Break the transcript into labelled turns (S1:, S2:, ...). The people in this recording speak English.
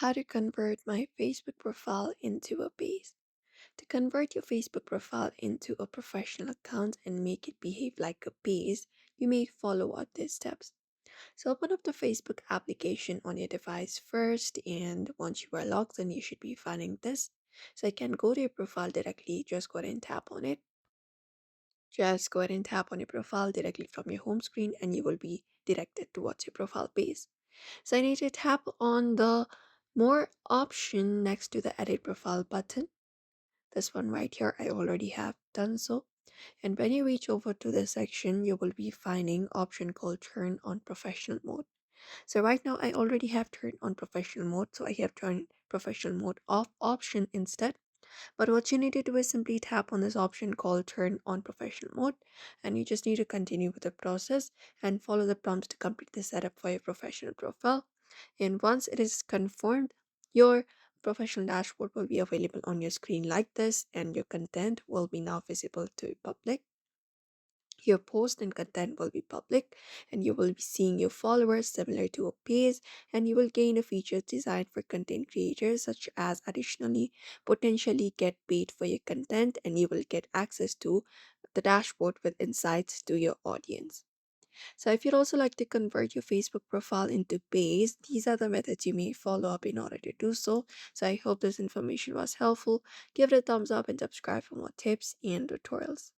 S1: How to convert my Facebook profile into a page. To convert your Facebook profile into a professional account and make it behave like a page, you may follow out these steps. So open up the Facebook application on your device first, and once you are logged in, you should be finding this. So I can go to your profile directly, just go ahead and tap on it. Just go ahead and tap on your profile directly from your home screen and you will be directed towards your profile page. So I need to tap on the more option next to the edit profile button. This one right here, I already have done so. And when you reach over to this section, you will be finding option called turn on professional mode. So right now I already have turned on professional mode. So I have turned professional mode off option instead. But what you need to do is simply tap on this option called turn on professional mode, and you just need to continue with the process and follow the prompts to complete the setup for your professional profile. And once it is confirmed, your professional dashboard will be available on your screen like this, and your content will be now visible to public. Your post and content will be public, and you will be seeing your followers similar to a page, and you will gain a feature designed for content creators, such as additionally potentially get paid for your content, and you will get access to the dashboard with insights to your audience. So if you'd also like to convert your Facebook profile into page, these are the methods you may follow up in order to do so. So I hope this information was helpful. Give it a thumbs up and subscribe for more tips and tutorials.